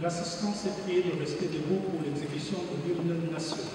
L'assistance est priée de rester debout pour l'exécution de l'hymne national.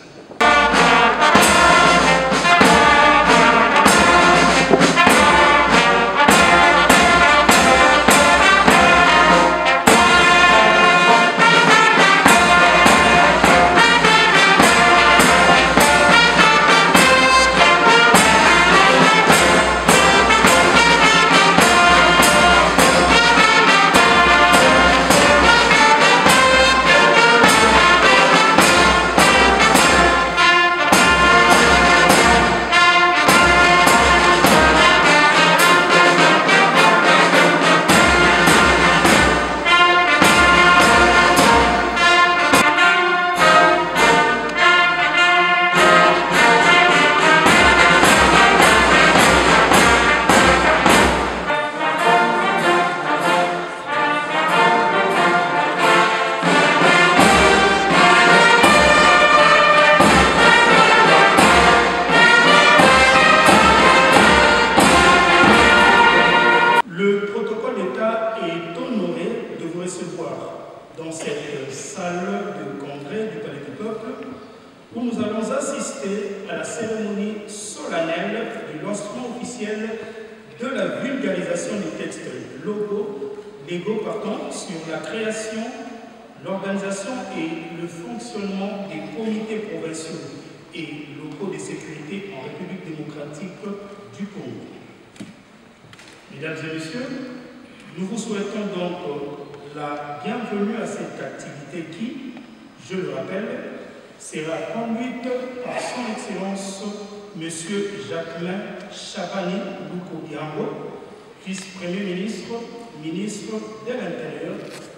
Dans cette salle de congrès du Palais du Peuple, où nous allons assister à la cérémonie solennelle du lancement officiel de la vulgarisation du texte légaux sur la création, l'organisation et le fonctionnement des comités provinciaux et locaux de sécurité en République démocratique du Congo. Mesdames et messieurs, nous vous souhaitons donc la bienvenue à cette activité qui, je le rappelle, sera conduite par son Excellence M. Jacquemin Chabani Lukobiango, vice-premier ministre, ministre de l'Intérieur,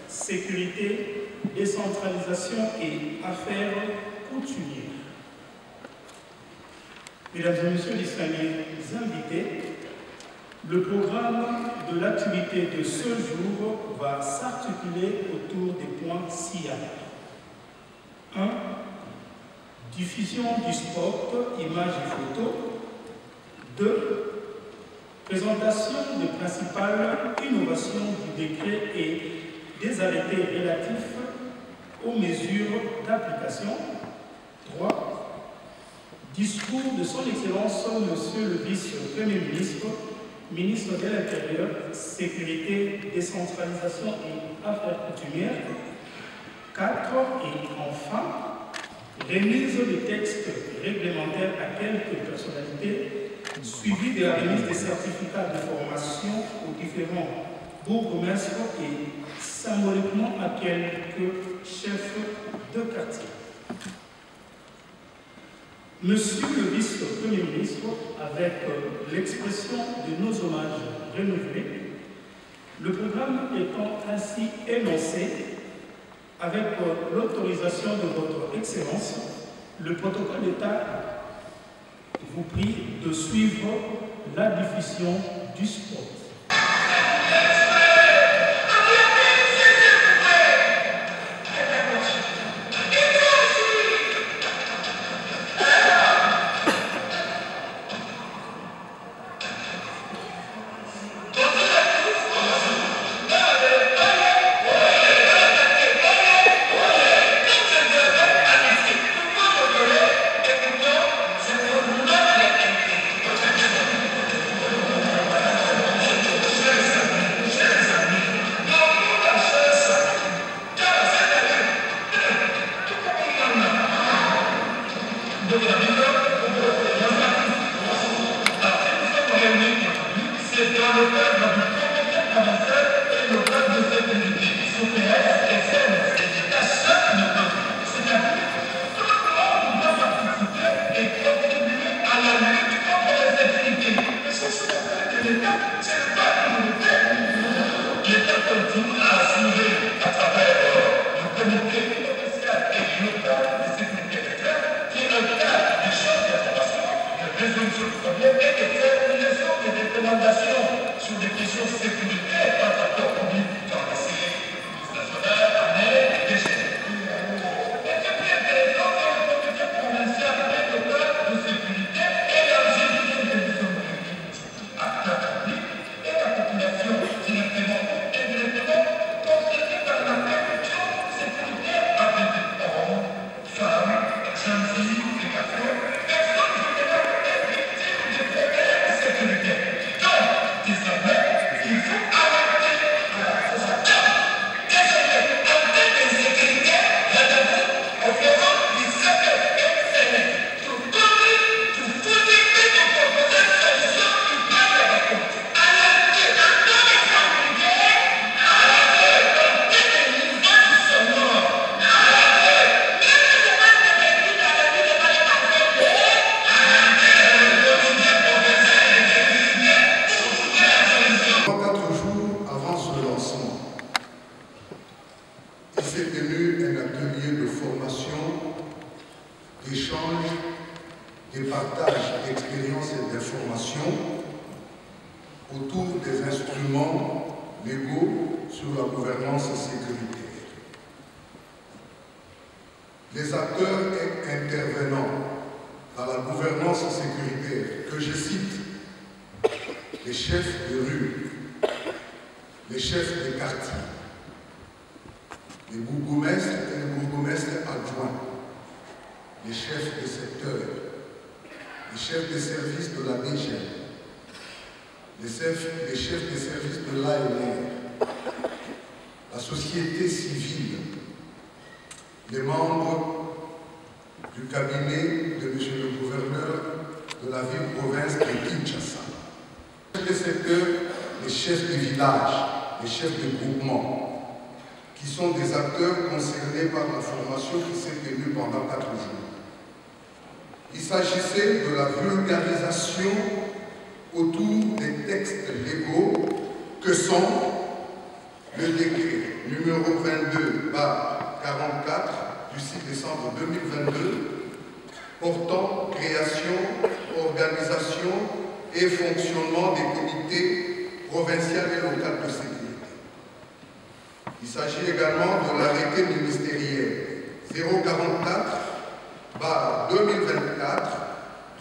Sécurité, Décentralisation et Affaires coutumières. Mesdames et messieurs, distingués invités, le programme de l'activité de ce jour va s'articuler autour des points ci-après. 1. Diffusion du spot, images et photos. 2. Présentation des principales innovations du décret et des arrêtés relatifs aux mesures d'application. 3. Discours de son Excellence, Monsieur le Vice-Premier ministre, ministre de l'Intérieur, Sécurité, Décentralisation et Affaires coutumières. 4. Et enfin, remise des textes réglementaires à quelques personnalités, suivi de la remise des certificats de formation aux différents bourgmestres et symboliquement à quelques chefs de quartier. Monsieur le vice-premier ministre, avec l'expression de nos hommages renouvelés, le programme étant ainsi énoncé, avec l'autorisation de votre Excellence, le protocole d'État vous prie de suivre la diffusion du spot. Sur des questions sécuritaires par rapport au public dans la sécurité nationale, des des partages d'expériences et d'informations autour des instruments légaux sur la gouvernance sécuritaire. Les acteurs et intervenants dans la gouvernance sécuritaire, que je cite, les chefs de rue, les chefs de quartier, les bourgmestres et les bourgmestres adjoints, les chefs de secteur, les chefs de service de la DGM, les chefs de service de l'ANR, la société civile, les membres du cabinet de M. le gouverneur de la ville-province de Kinshasa, les chefs de secteur, les chefs de village, les chefs de groupement, qui sont des acteurs concernés par la formation qui s'est tenue pendant 4 jours. Il s'agissait de la vulgarisation autour des textes légaux que sont le décret numéro 22/44 du 6 décembre 2022 portant création, organisation et fonctionnement des comités provinciaux et locaux de sécurité. Il s'agit également de l'arrêté ministériel 044/2024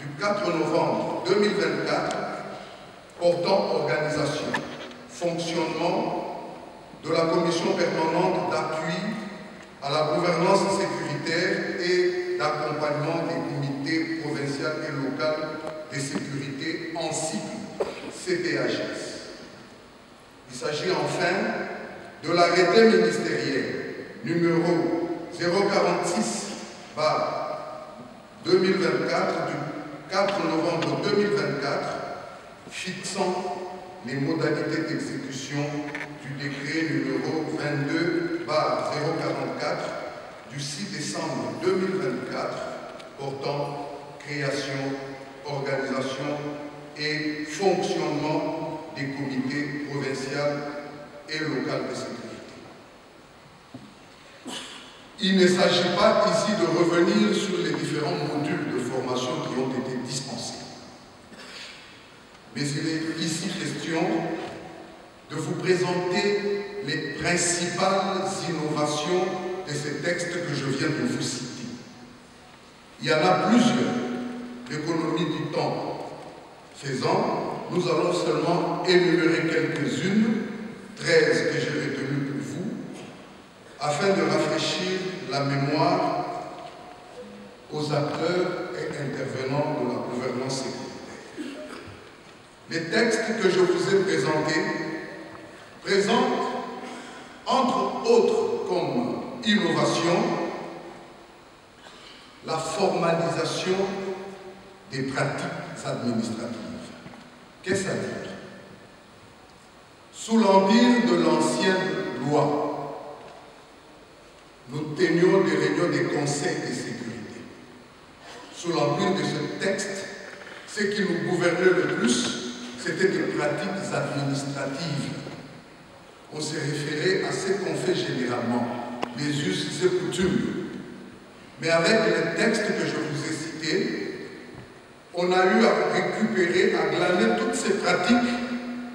du 4 novembre 2024 portant organisation, fonctionnement de la commission permanente d'appui à la gouvernance sécuritaire et d'accompagnement des comités provinciaux et locaux de sécurité en cycle CPHS. Il s'agit enfin de l'arrêté ministériel numéro 046/2024 du 4 novembre 2024 fixant les modalités d'exécution du décret numéro 22/044 du 6 décembre 2024 portant création, organisation et fonctionnement des comités provinciaux et locaux de sécurité. Il ne s'agit pas ici de revenir sur les différents modules de formation qui ont été dispensés. Mais il est ici question de vous présenter les principales innovations de ces textes que je viens de vous citer. Il y en a plusieurs. L'économie du temps faisant, nous allons seulement énumérer quelques-unes, 13 que j'ai retenues pour vous, afin de rafraîchir la mémoire aux acteurs et intervenants de la gouvernance sécuritaire. Les textes que je vous ai présentés présentent, entre autres comme innovation, la formalisation des pratiques administratives. Qu'est-ce à dire? Sous l'empire de l'ancienne loi, nous tenions des réunions des conseils de sécurité. Sous l'empire de ce texte, ce qui nous gouvernait le plus, c'était des pratiques administratives. On s'est référé à ce qu'on fait généralement, les us et coutumes. Mais avec les textes que je vous ai cités, on a eu à récupérer, à glaner toutes ces pratiques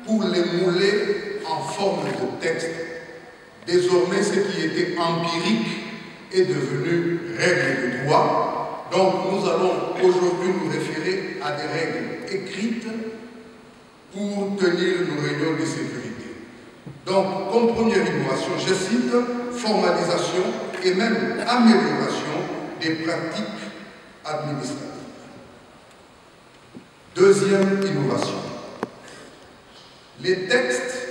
pour les mouler en forme de texte. Désormais, ce qui était empirique est devenu règle de droit. Donc, nous allons aujourd'hui nous référer à des règles écrites pour tenir nos réunions de sécurité. Donc, comme première innovation, je cite formalisation et même amélioration des pratiques administratives. Deuxième innovation. Les textes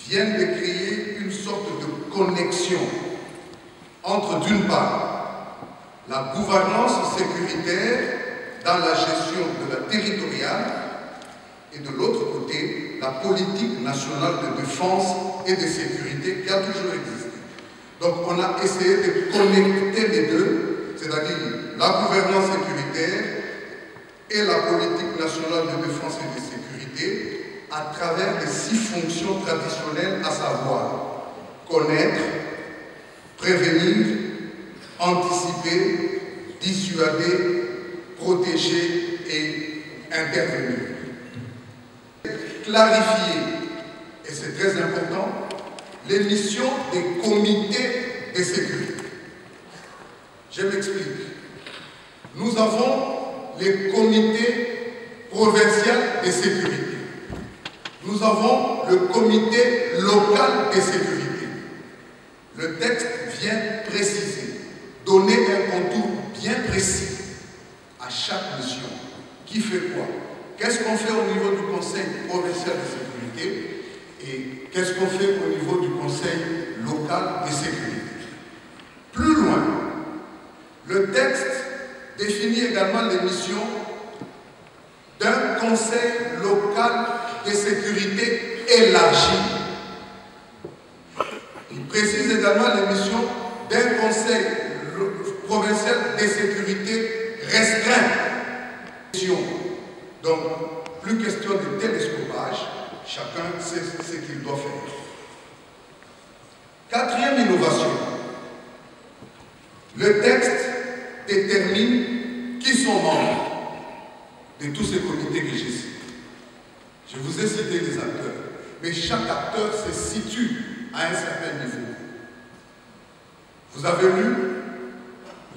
viennent de créer une sorte de connexion entre, d'une part, la gouvernance sécuritaire dans la gestion de la territoriale et de l'autre côté, la politique nationale de défense et de sécurité qui a toujours existé. Donc on a essayé de connecter les deux, c'est-à-dire la gouvernance sécuritaire et la politique nationale de défense et de sécurité à travers les 6 fonctions traditionnelles, à savoir connaître, prévenir, anticiper, dissuader, protéger et intervenir. Clarifier, et c'est très important, les missions des comités de sécurité. Je m'explique. Nous avons les comités provinciaux de sécurité. Nous avons le comité local de sécurité. Le texte vient préciser, donner un contour bien précis à chaque mission. Qui fait quoi? Qu'est-ce qu'on fait au niveau du Conseil provincial de sécurité et qu'est-ce qu'on fait au niveau du Conseil local de sécurité? Plus loin, le texte définit également les missions d'un Conseil local de sécurité élargi. Il précise également les missions d'un Conseil provincial de sécurité restreint. Donc, plus question de télescopage, chacun sait ce qu'il doit faire. Quatrième innovation, le texte détermine qui sont membres de tous ces comités que j'ai cités. Je vous ai cité les acteurs, mais chaque acteur se situe à un certain niveau. Vous avez lu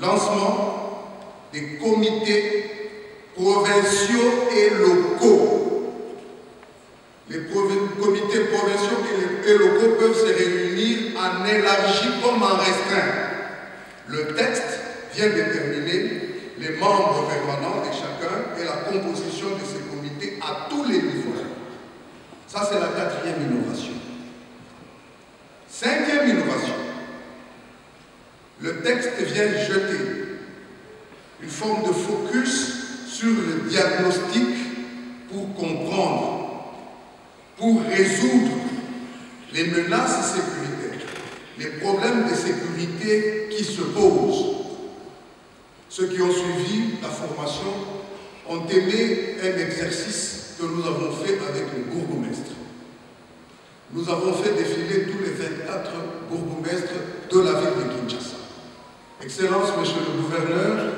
lancement des comités provinciaux et locaux. Les comités provinciaux et locaux peuvent se réunir en élargi comme en restreint. Le texte vient déterminer les membres permanents de chacun et la composition de ces comités à tous les niveaux. Ça, c'est la quatrième innovation. Cinquième innovation. Le texte vient jeter une forme de focus sur le diagnostic pour comprendre, pour résoudre les menaces sécuritaires, les problèmes de sécurité qui se posent. Ceux qui ont suivi la formation ont aimé un exercice que nous avons fait avec le bourgmestre. Nous avons fait défiler tous les 24 bourgmestres de la ville de Kinshasa. Excellence, Monsieur le Gouverneur,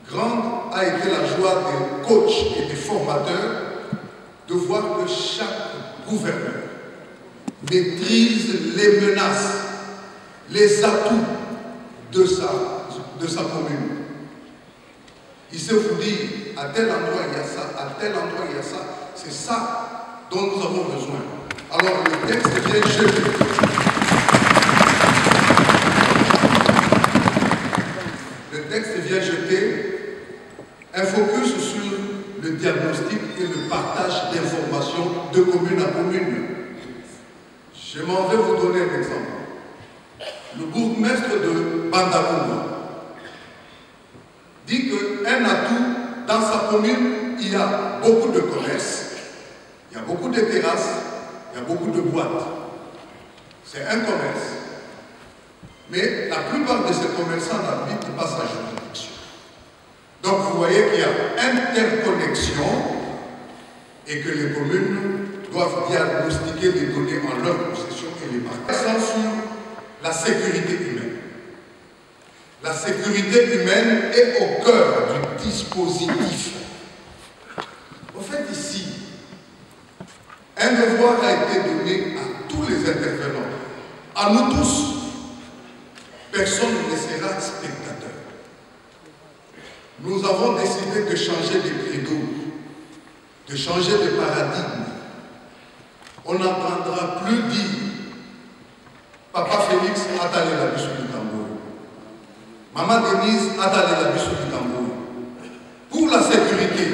grande a été la joie des coachs et des formateurs de voir que chaque gouverneur maîtrise les menaces, les atouts de sa commune. Il sait vous dire, à tel endroit il y a ça, à tel endroit il y a ça. C'est ça dont nous avons besoin. Alors le texte vient jeter. Le texte vient jeter un focus sur le diagnostic et le partage d'informations de commune à commune. Je m'en vais vous donner un exemple. Le bourgmestre de Bandakouba dit qu'un atout, dans sa commune, il y a beaucoup de commerces, il y a beaucoup de terrasses, il y a beaucoup de boîtes. C'est un commerce. Mais la plupart de ces commerçants n'habitent pas sa juridiction. Donc vous voyez qu'il y a interconnexion et que les communes doivent diagnostiquer les données en leur possession et les partager sur la sécurité humaine. La sécurité humaine est au cœur du dispositif. En fait, ici, un devoir a été donné à tous les intervenants, à nous tous. Personne ne sera spectateur. Nous avons décidé de changer de credo, de changer de paradigme. On n'entendra plus dire Papa Félix a allé la biche du tambour. Maman Denise a allé la biche du tambour. Pour la sécurité,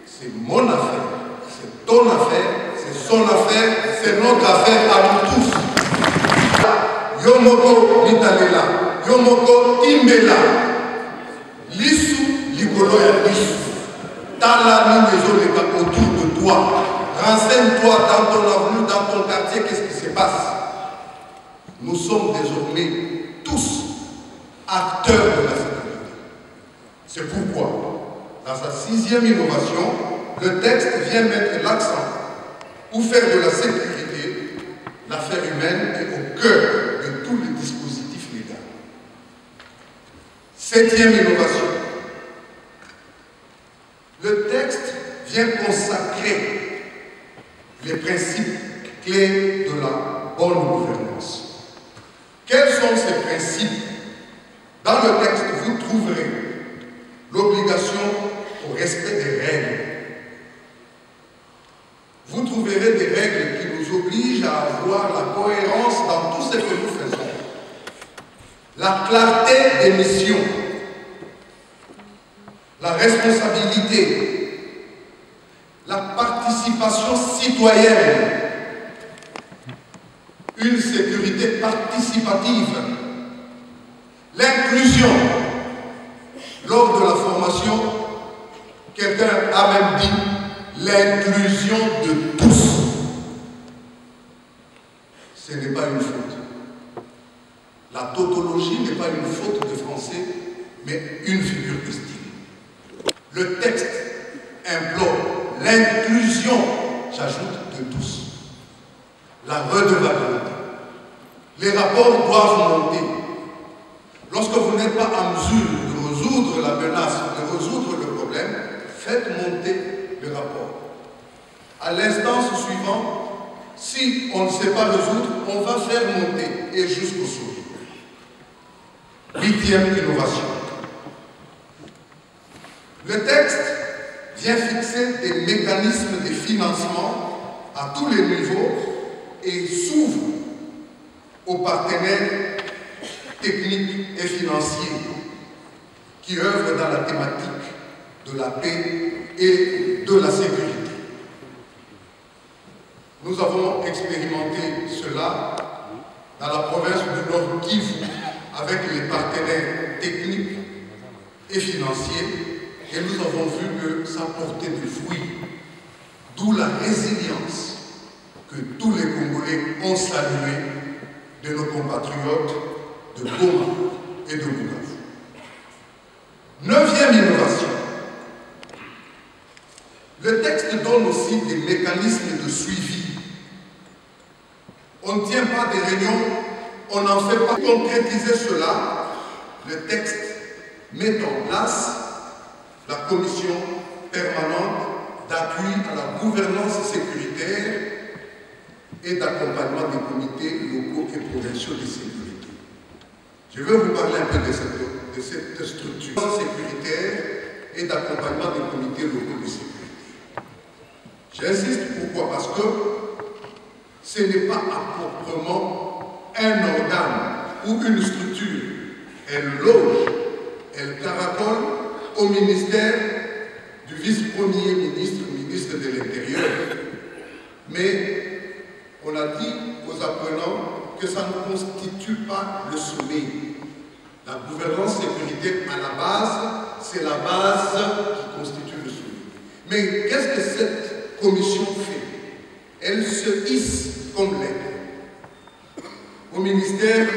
c'est mon affaire, c'est ton affaire, c'est son affaire, c'est notre affaire à nous tous. Yomoko Nitalela, Yomoko Timbela, Lissou Likolo ya Lissou, Tala Nimezoleka autour de toi. Renseigne-toi dans ton avenue, dans ton quartier, qu'est-ce qui se passe. Nous sommes désormais tous acteurs de la sécurité. C'est pourquoi, dans sa sixième innovation, le texte vient mettre l'accent pour faire de la sécurité, l'affaire humaine est au cœur de tout le dispositif légal. Septième innovation, Le texte vient consacrer les principes clés de la bonne gouvernance. Quels sont ces principes? Dans le texte, vous trouverez l'obligation au respect des règles. Vous trouverez des règles qui nous obligent à avoir la cohérence dans tout ce que nous faisons. La clarté des missions, la responsabilité, la participation citoyenne, une sécurité participative, l'inclusion. Lors de la formation, quelqu'un a même dit l'inclusion de tous. Ce n'est pas une faute. La tautologie n'est pas une faute de français, mais une figure de style. Le texte implore l'inclusion, j'ajoute, de tous. La redevabilité. Les rapports doivent monter. Lorsque vous n'êtes pas en mesure de résoudre la menace, de résoudre le problème, faites monter le rapport. À l'instance suivante, si on ne sait pas résoudre, on va faire monter et jusqu'au sommet. 8e innovation. Le texte vient fixer des mécanismes de financement à tous les niveaux et s'ouvre aux partenaires techniques et financiers qui œuvrent dans la thématique de la paix et de la sécurité. Nous avons expérimenté cela dans la province du Nord Kivu avec les partenaires techniques et financiers et nous avons vu que ça portait des fruits, d'où la résilience que tous les Congolais ont salué de nos compatriotes de Goma et de Bukavu. 9e innovation. Le texte donne aussi des mécanismes de suivi. On ne tient pas des réunions, on n'en fait pas. Pour concrétiser cela, le texte met en place la commission permanente d'appui à la gouvernance sécuritaire et d'accompagnement des comités locaux et provinciaux de sécurité. Je vais vous parler un peu de cette structure sécuritaire et d'accompagnement des comités locaux de sécurité. J'insiste, pourquoi? Parce que ce n'est pas à proprement un organe ou une structure. Elle loge, elle caracole au ministère du vice-premier ministre, ministre de l'Intérieur. Mais on a dit aux apprenants que ça ne constitue pas le sommet. La gouvernance sécuritaire, à la base, c'est la base qui constitue le sommet. Mais qu'est-ce que cette commission fait? Elle se hisse comme l'aide au ministère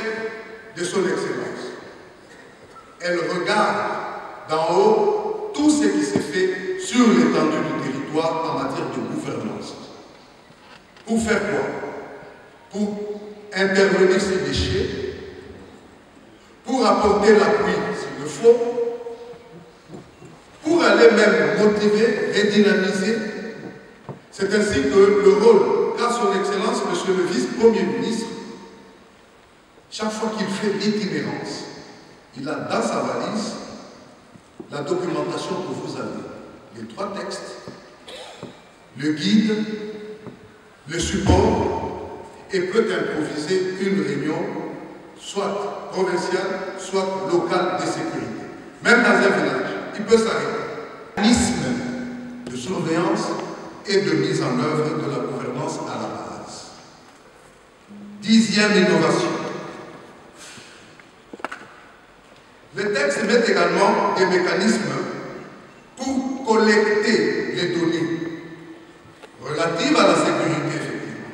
de son Excellence. Elle regarde d'en haut tout ce qui s'est fait sur l'étendue du territoire en matière de gouvernance. Pour faire quoi? Pour intervenir sur les déchets, pour apporter l'appui s'il le faut, pour aller même motiver et dynamiser. C'est ainsi que le rôle qu'a son Excellence, Monsieur le Vice-Premier ministre, chaque fois qu'il fait l'itinérance, il a dans sa valise la documentation que vous avez, les 3 textes, le guide, le support, et peut improviser une réunion, soit provinciale, soit locale de sécurité. Même dans un village, il peut s'arrêter. Mécanisme de surveillance et de mise en œuvre de la gouvernance à la base. 10e innovation. Le texte met également des mécanismes pour collecter les données relatives à la sécurité, effectivement.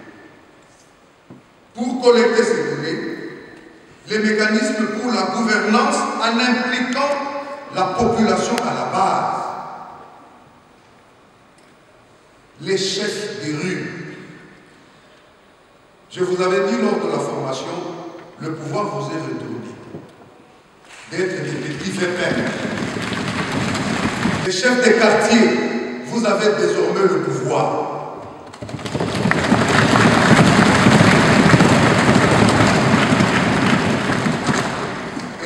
Pour collecter ces données, les mécanismes pour la gouvernance en impliquant la population à la base, les chefs des rues. Je vous avais dit lors de la formation, le pouvoir vous est retourné. D'être des petits pépins, Les chefs des quartiers, vous avez désormais le pouvoir.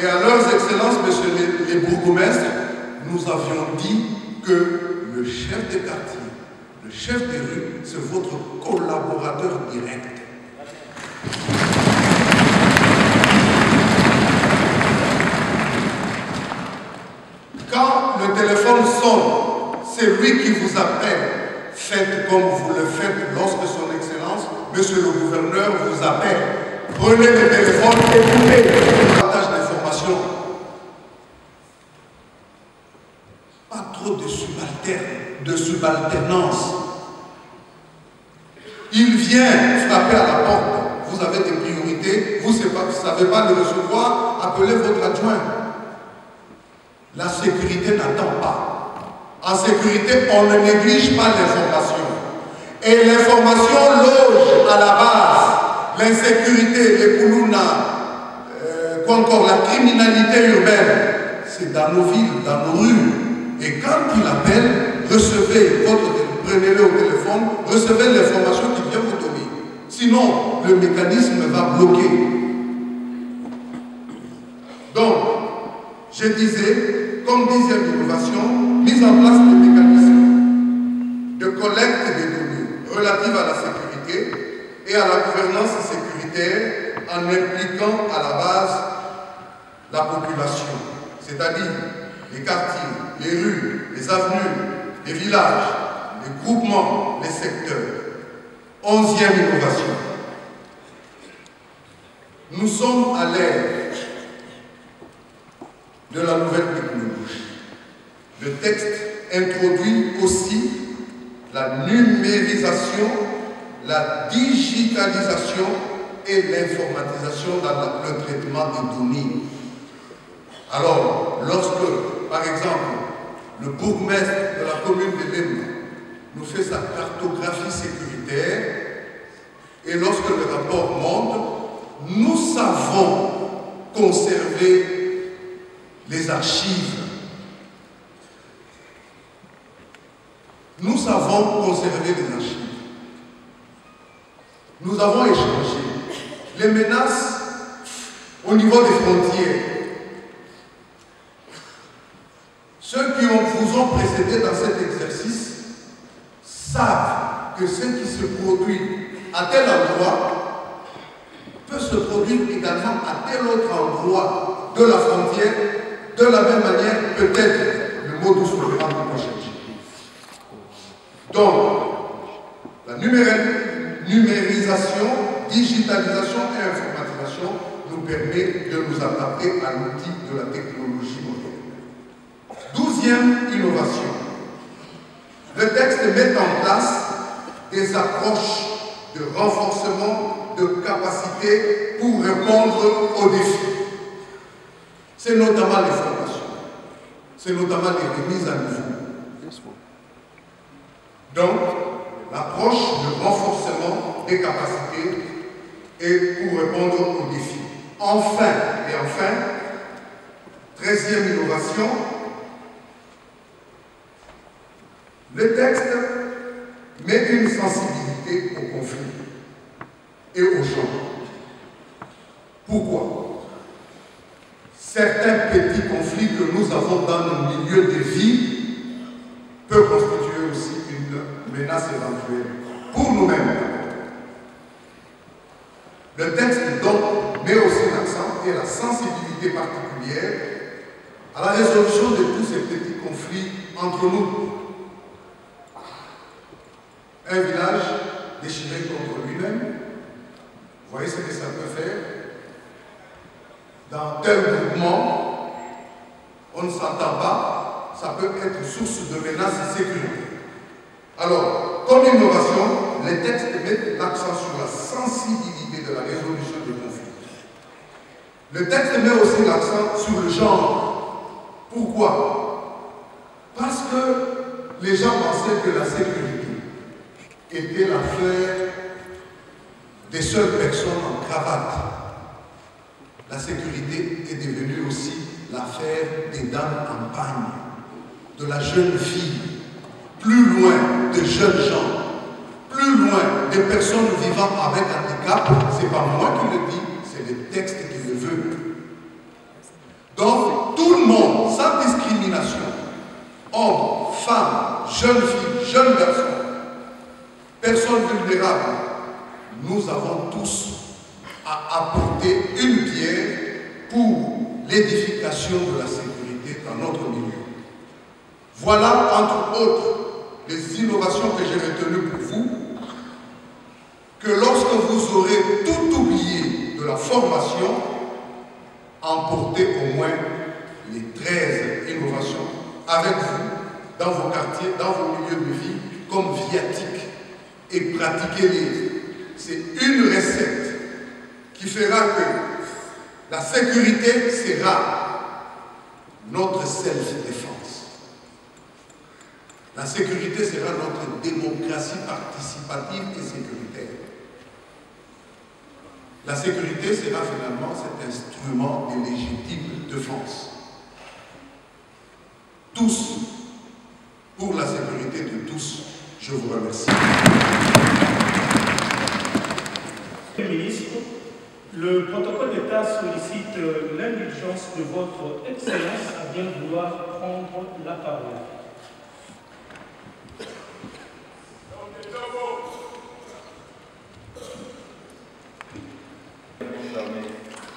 Et à leurs excellences, messieurs les bourgmestres, nous avions dit que le chef des quartiers, le chef des rues, c'est votre collaborateur direct. Quand le téléphone sonne, c'est lui qui vous appelle. Faites comme vous le faites lorsque son excellence, monsieur le gouverneur, vous appelle. Prenez le téléphone, écoutez le partage d'informations. Pas trop de subalternance. Il vient frapper à la porte. Vous avez des priorités, vous ne savez pas le recevoir, appelez votre adjoint. La sécurité n'attend pas. En sécurité, on ne néglige pas l'information. Et l'information loge à la base l'insécurité, les poulounas, quoi encore, la criminalité urbaine. C'est dans nos villes, dans nos rues. Et quand il appelle, prenez-le au téléphone, recevez l'information qu'il vient vous donner. Sinon, le mécanisme va bloquer. Donc, je disais, comme dixième innovation, mise en place des mécanismes de collecte des données relatives à la sécurité et à la gouvernance sécuritaire en impliquant à la base la population, c'est-à-dire les quartiers, les rues, les avenues, les villages, les groupements, les secteurs. 11e innovation. Nous sommes à l'ère de la nouvelle technologie. Le texte introduit aussi la numérisation, la digitalisation et l'informatisation dans le traitement des données. Alors, lorsque, par exemple, le bourgmestre de la commune de Lemna nous fait sa cartographie sécuritaire, et lorsque le rapport monte, nous savons conserver les archives. Nous savons conserver les archives. Nous avons échangé les menaces au niveau des frontières. Ceux qui vous ont précédé dans cet exercice savent que ce qui se produit à tel endroit peut se produire également à tel autre endroit de la frontière. De la même manière, peut-être le modus operandi peut changer. Donc, la numérisation, digitalisation et informatisation nous permet de nous adapter à l'outil de la technologie moderne. 12e innovation. Le texte met en place des approches de renforcement de capacités pour répondre aux défis. C'est notamment les formations, c'est notamment les remises à niveau. Donc, l'approche de renforcement des capacités est pour répondre aux défis. Enfin, 13e innovation, le texte met une sensibilité au conflit et aux gens. Pourquoi? Certains petits conflits que nous avons dans nos milieux de vie peuvent constituer aussi une menace éventuelle pour nous-mêmes. Le texte donc met aussi l'accent et la sensibilité particulière à la résolution de tous ces petits conflits entre nous. Un village déchiré contre lui-même, vous voyez ce que ça peut faire? Dans tel mouvement, on ne s'entend pas, ça peut être source de menaces sécuritaires. Alors, comme innovation, les textes mettent l'accent sur la sensibilité de la résolution des conflits. Le texte met aussi l'accent sur le genre. Pourquoi? Parce que les gens pensaient que la sécurité était l'affaire des seules personnes en cravate. La sécurité est devenue aussi l'affaire des dames en pagne. de la jeune fille, plus loin des jeunes gens, plus loin des personnes vivant avec handicap, ce n'est pas moi qui le dis, c'est le texte qui le veut. Donc, tout le monde, sans discrimination, hommes, femmes, jeunes filles, jeunes garçons, personnes vulnérables, nous avons tous à apporter une pierre pour l'édification de la sécurité dans notre milieu. Voilà, entre autres, les innovations que j'ai retenues pour vous, que lorsque vous aurez tout oublié de la formation, emportez au moins les 13 innovations avec vous, dans vos quartiers, dans vos milieux de vie, comme viatique, et pratiquez-les. C'est une recette qui fera que la sécurité sera notre self-défense. La sécurité sera notre démocratie participative et sécuritaire. La sécurité sera finalement cet instrument de légitime défense. Tous, pour la sécurité de tous, je vous remercie. Monsieur le ministre, le protocole d'État sollicite l'indulgence de votre Excellence à bien vouloir prendre la parole.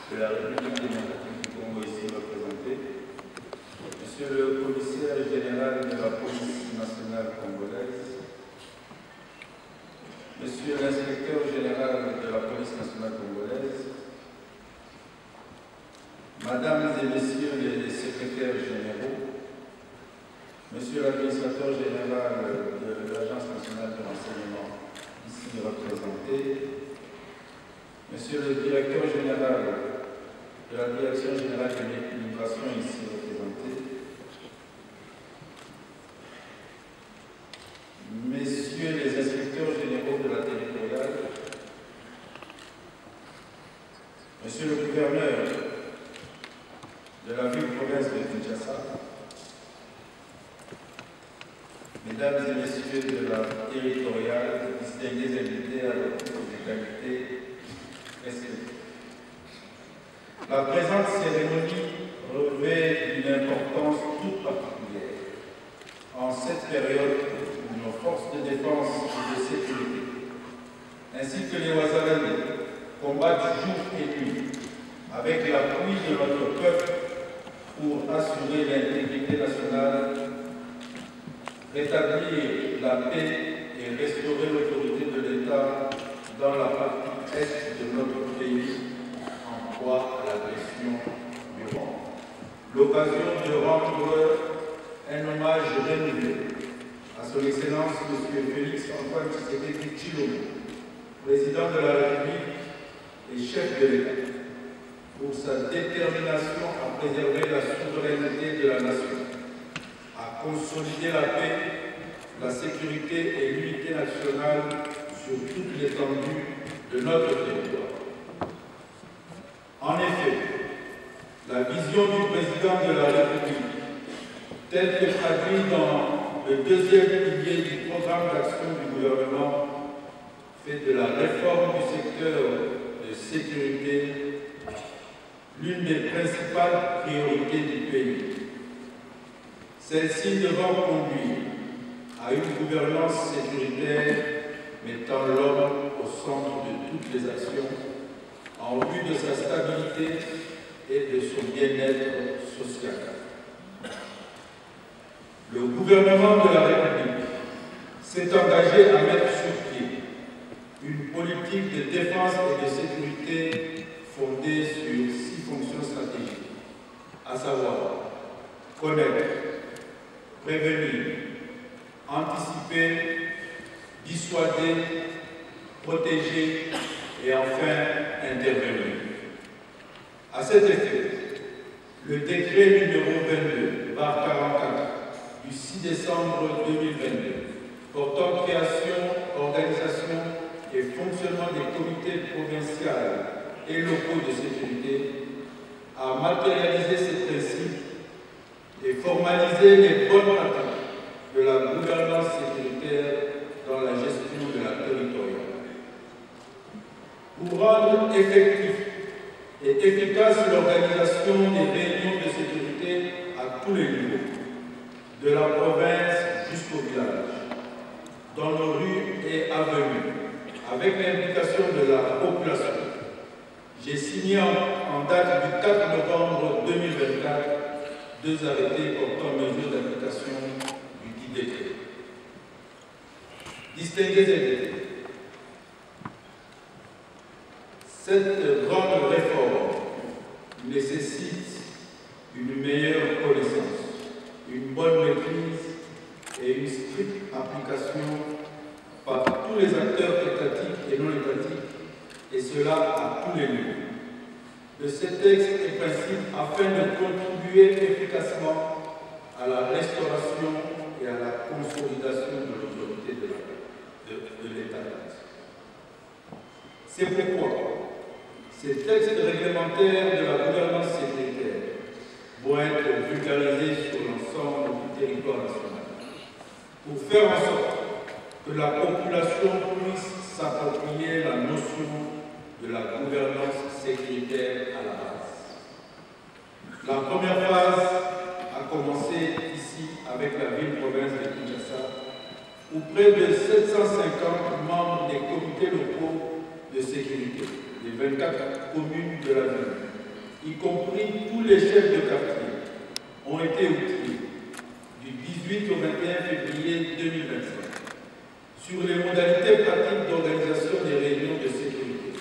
De la République démocratique du Congo ici représenté, Monsieur le commissaire général de la police nationale congolaise, Monsieur l'inspecteur général de la police nationale congolaise, Mesdames et Messieurs les secrétaires généraux, Monsieur l'administrateur général de l'Agence nationale de renseignement ici représenté, Monsieur le directeur général de la Direction générale de l'immigration ici représenté, Messieurs les inspecteurs généraux de la territoriale, Monsieur le gouverneur de la ville-province de Kinshasa, Mesdames et Messieurs de la territoriale, distingués invités à la cour d'égalité. La présente cérémonie revêt une importance toute particulière en cette période où nos forces de défense et de sécurité, ainsi que les Ouazalais, combattent jour et nuit avec l'appui de notre peuple pour assurer l'intégrité nationale, rétablir la paix et restaurer l'autorité de l'État dans la partie est de notre pays en proie à l'agression du monde. L'occasion de rendre un hommage renouvelé à son Excellence M. Félix Antoine Tshisekedi Tshilombo, président de la République et chef de l'État, pour sa détermination à préserver la souveraineté de la nation, à consolider la paix, la sécurité et l'unité nationale sur toute l'étendue de notre territoire. En effet, la vision du président de la République, telle que traduite dans le deuxième pilier du programme d'action du gouvernement, fait de la réforme du secteur de sécurité l'une des principales priorités du pays. Celle-ci devant conduire à une gouvernance sécuritaire mettant l'homme au centre de toutes les actions en vue de sa stabilité et de son bien-être social. Le gouvernement de la République s'est engagé à mettre sur pied une politique de défense et de sécurité fondée sur 6 fonctions stratégiques, à savoir connaître, prévenir, anticiper, dissuader, protéger et enfin intervenir. À cet effet, le décret numéro 22/44 du 6 décembre 2022 portant création, organisation et fonctionnement des comités provinciaux et locaux de sécurité a matérialisé ces principes et formaliser les bonnes pratiques de la gouvernance sécuritaire dans la gestion de la territoriale. Pour rendre effectif et efficace l'organisation des réunions de sécurité à tous les niveaux, de la province jusqu'au village, dans nos rues et avenues, avec l'implication de la population. J'ai signé en date du 4 novembre 2024 deux arrêtés portant mesures d'application du dit décret. Distingués invités, cette grande réforme nécessite une meilleure connaissance, une bonne maîtrise et une stricte application par tous les acteurs étatiques et non étatiques, et cela à tous les niveaux. De ces textes et principes afin de contribuer efficacement à la restauration et à la consolidation de l'autorité de l'État. C'est pourquoi ces textes réglementaires de la gouvernance sécuritaire vont être vulgarisés sur l'ensemble du territoire national pour faire en sorte que la population puisse s'approprier la notion de la gouvernance sécuritaire à la base. La première phase a commencé ici avec la ville-province de Kinshasa, où près de 750 membres des comités locaux de sécurité des 24 communes de la ville, y compris tous les chefs de quartier, ont été outillés du 18 au 21 février 2025 sur les modalités pratiques d'organisation des réunions de sécurité,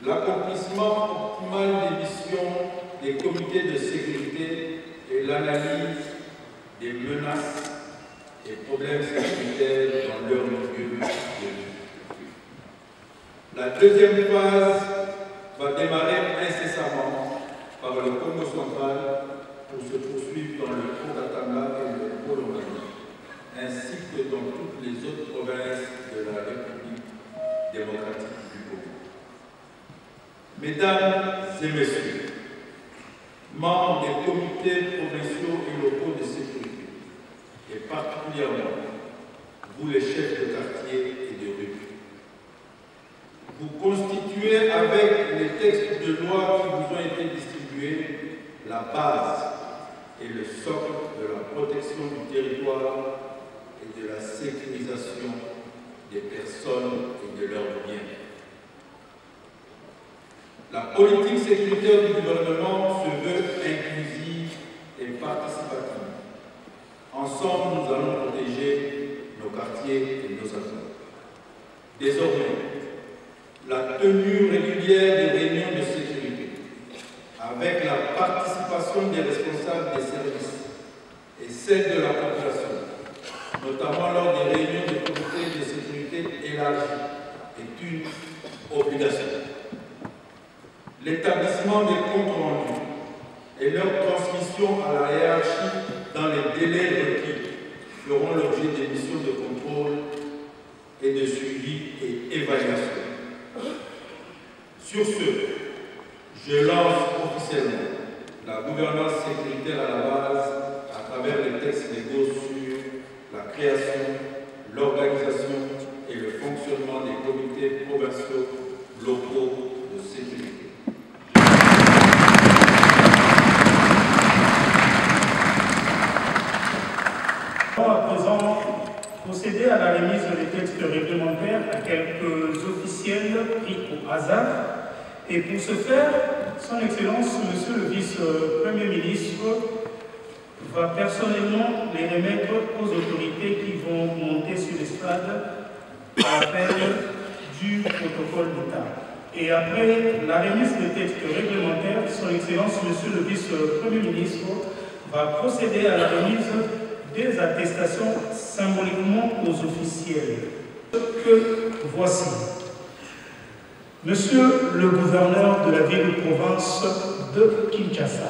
l'accomplissement optimal des missions des comités de sécurité et l'analyse des menaces et problèmes sécuritaires dans leur milieu de vie. La deuxième phase va démarrer incessamment par le Congo central pour se poursuivre dans le Haut-Katanga et le Haut-Lomami, ainsi que dans toutes les autres provinces de la République démocratique du Congo. Mesdames et messieurs, membres des comités provinciaux et locaux de sécurité, et particulièrement vous les chefs de quartier et de rue, vous constituez avec les textes de loi qui vous ont été distribués la base et le socle de la protection du territoire et de la sécurisation des personnes et de leurs biens. La politique sécuritaire du gouvernement se veut inclusive et participative. Ensemble, nous allons protéger nos quartiers et nos affaires. Désormais, la tenue régulière des réunions de sécurité, avec la participation des responsables des services et celle de la population, notamment lors des réunions de comité de sécurité élargies, est une obligation. L'établissement des comptes rendus et leur transmission à la hiérarchie dans les délais requis feront l'objet des missions de contrôle et de suivi et évaluation. Sur ce, je lance officiellement la gouvernance sécuritaire à la base à travers les textes légaux sur la création, l'organisation et le fonctionnement des comités provinciaux locaux de sécurité. À présent, procéder à la remise des textes réglementaires à quelques officiels pris au hasard. Et pour ce faire, Son Excellence, Monsieur le Vice-Premier ministre, va personnellement les remettre aux autorités qui vont monter sur l'estrade à l'appel du protocole d'État. Et après la remise des textes réglementaires, Son Excellence, Monsieur le Vice-Premier ministre, va procéder à la remise des attestations symboliquement aux officiels. Que voici. Monsieur le gouverneur de la ville-province de Kinshasa,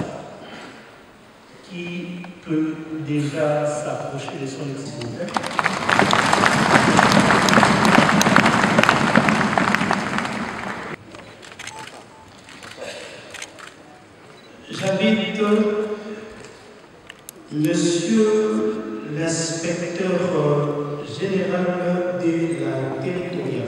qui peut déjà s'approcher de son excellence. J'habite l'inspecteur général de la territoriale.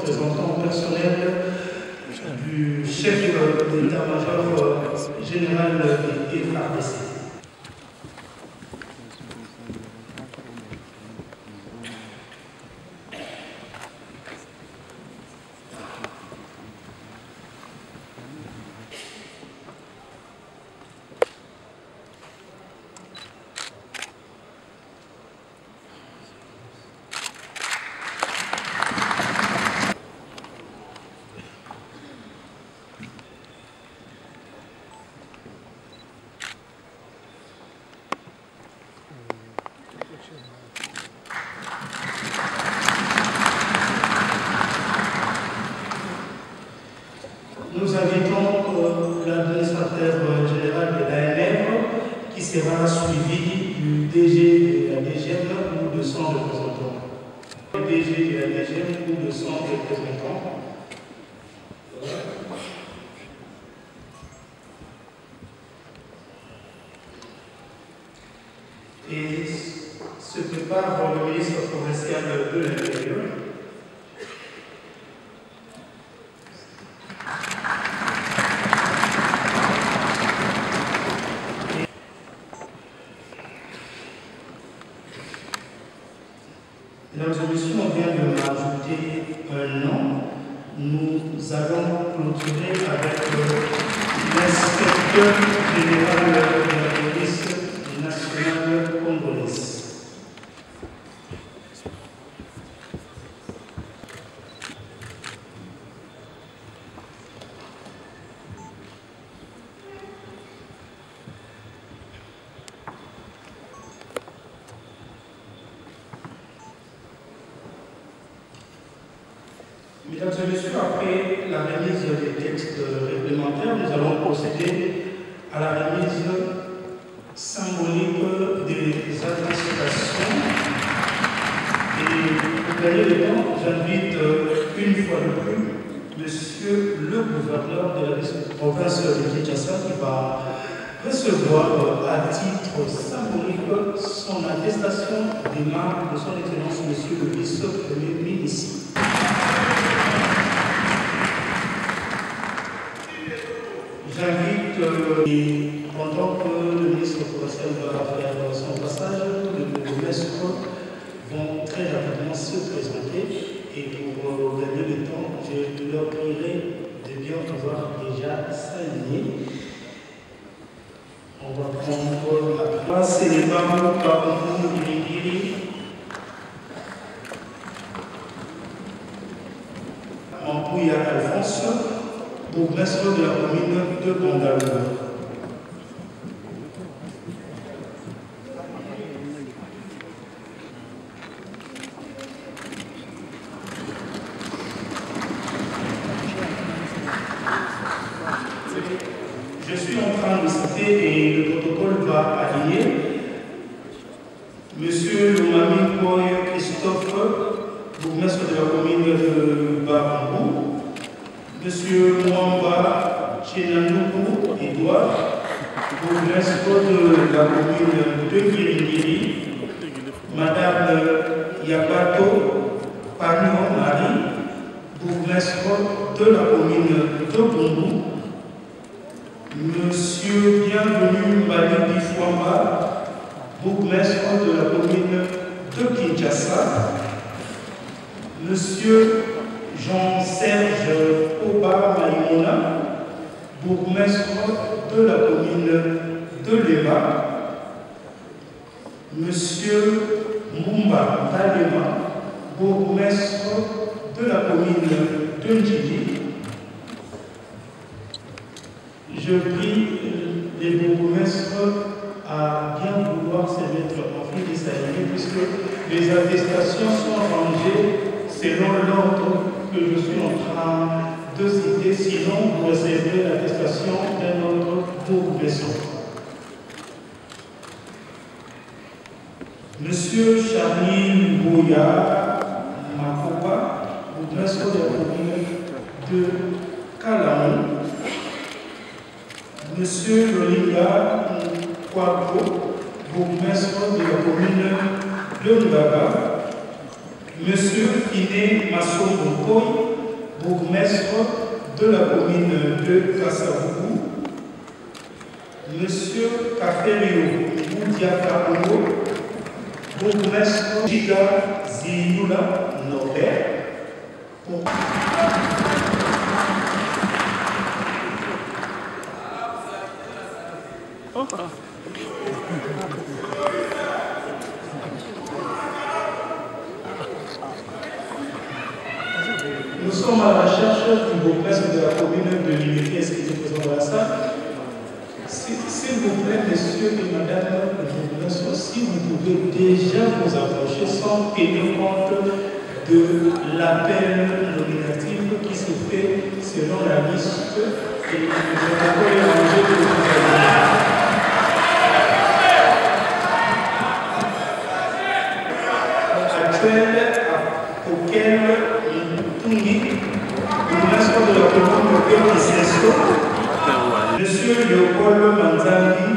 Représentant personnel du chef d'état-major général des FARDC. Nous invitons l'administrateur général de l'ANR qui sera suivi du DG de la DGM ou de son représentant. Le DG de la DGM ou de son représentant. Et se prépare le ministre provincial de l'Intérieur. Mesdames et messieurs, on vient de m'ajouter un nom. Nous allons clôturer avec l'inspecteur général de la police nationale congolaise. Mesdames et messieurs, après la remise des textes réglementaires, nous allons procéder à la remise symbolique des attestations. Et pour gagner le temps, j'invite une fois de plus Monsieur le gouverneur de la province de Kinshasa qui va recevoir à titre symbolique son attestation des marques de son Excellence Monsieur le vice-premier ministre. J'invite, pendant que le ministre provincial va faire son passage, les bourgmestres vont très rapidement se présenter et pour gagner le temps, je leur prierai de bien pouvoir déjà s'aligner. On va prendre la place et les bambous par Iringiri. Mampouya Alphonse, bourgmestre de la commune de Bandalou. Je suis en train de citer et le protocole va aligner Monsieur Lumami Koy Christophe, bourgmestre de la commune de Babambou, Monsieur Mwamba Chenanoukou Edouard, bourgmestre de la commune de Giringiri, Madame Yabato Pagnon Marie, bourgmestre de la commune de Bombou, Monsieur Bienvenu Mali Bifouamba, bourgmestre de la commune de Kinshasa, Monsieur Jean-Serge Oba Maïmona, bourgmestre de la commune de Lema, Monsieur Mumba Talema, bourgmestre de la commune de Ndjili. Je prie les bourgmestres à bien vouloir se mettre en file et s'aligner puisque les attestations sont rangées selon l'ordre que je suis en train de citer, sinon vous recevrez l'attestation d'un autre bourgmestre. Monsieur Charlie Boya Makopa, bourgmestre de la commune de Kalamon. Monsieur Lolinga Kwako, bourgmestre de la commune de Ngaga. Monsieur Finé Massombokoy, bourgmestre de la commune de Kassabougou. Monsieur Kafelio Boudiakaongo, bourgmestre Giga Ziyula Norbert. Nous sommes à la recherche du bourgmestre de la commune de l'Unité. Est-ce qu'il est présent dans la salle? S'il vous plaît, messieurs et madame le bourgmestre, si vous pouvez déjà vous approcher sans tenir compte de l'appel nominatif qui se fait selon la liste et le rapport est rangé que vous avez. Auquel Tungi, bourgmestre de la commune de Kisesto, Monsieur Léopold Manzangi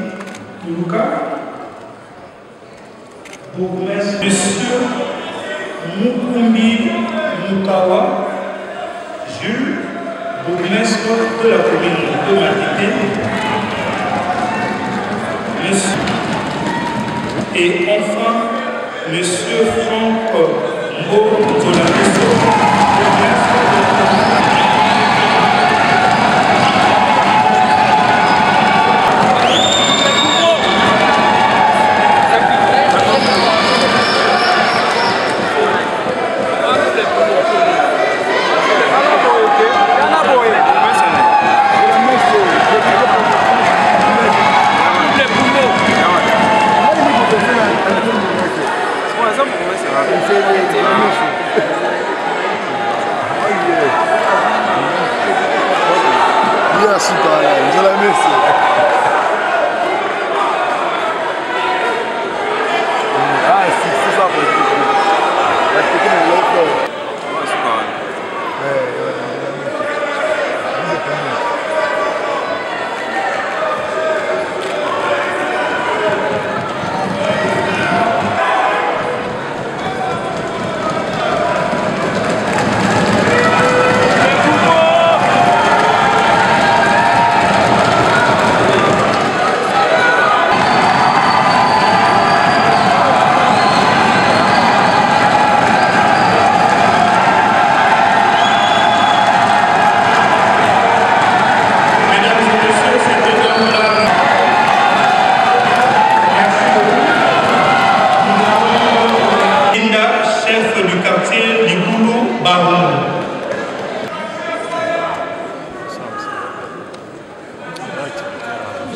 Luka, bourgmestre, Monsieur Mukumbi Mukawa, Jules, bourgmestre de la commune de Matité, Monsieur, et enfin Monsieur Franck Mbo de la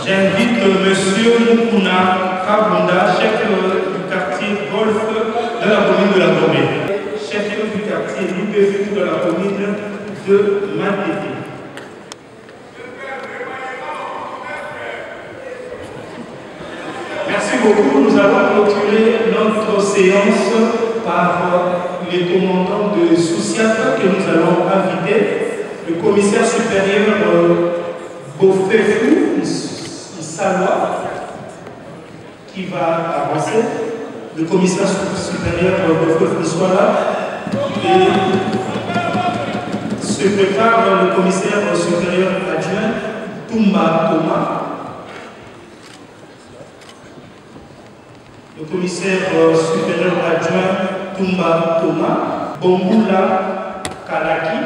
J'invite Monsieur Mukuna Kabunda, chef du quartier Golf de la commune de la Gomé, chef du quartier Lupévu de la commune de Matete. Merci beaucoup. Nous allons clôturer notre séance par les commandants de Soussiata que nous allons inviter, le commissaire supérieur Bofefou Salwa qui va avancer, le commissaire supérieur Bofefou soit là et se prépare le commissaire supérieur adjoint Toumba Thomas. Le commissaire supérieur adjoint Toumba Thomas, Bomboula Kalaki,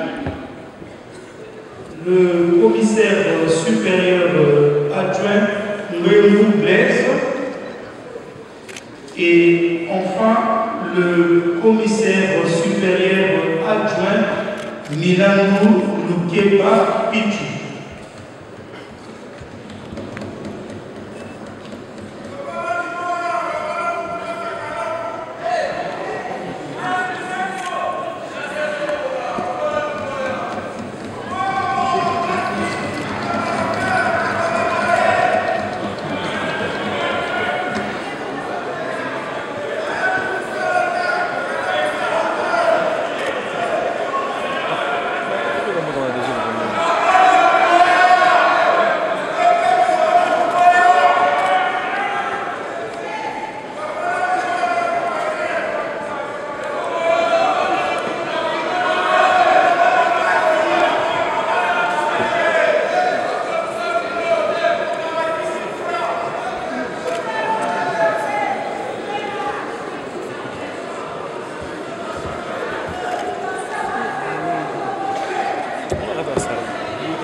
le commissaire supérieur adjoint Nguemou Blaise et enfin le commissaire supérieur adjoint Milangu Lukeba Pichu.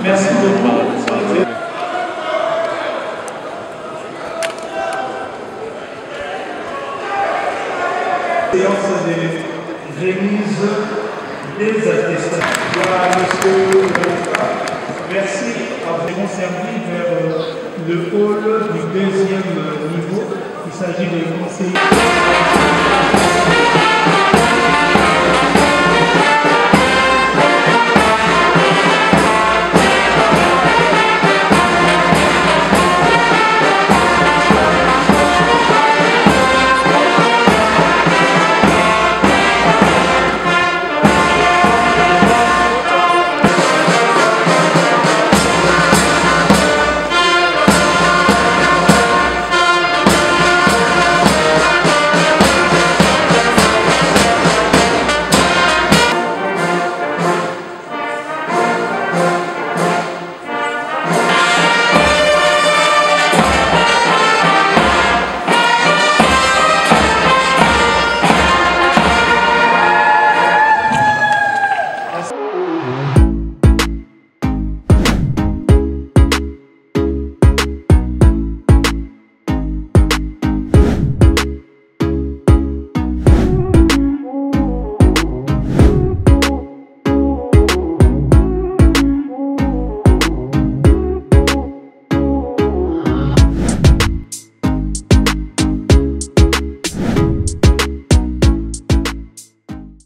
Merci beaucoup. Séance des remises des attestations. Voilà, monsieur le magistrat. Merci à vous servi vers le hall du deuxième niveau. Il s'agit de conseiller.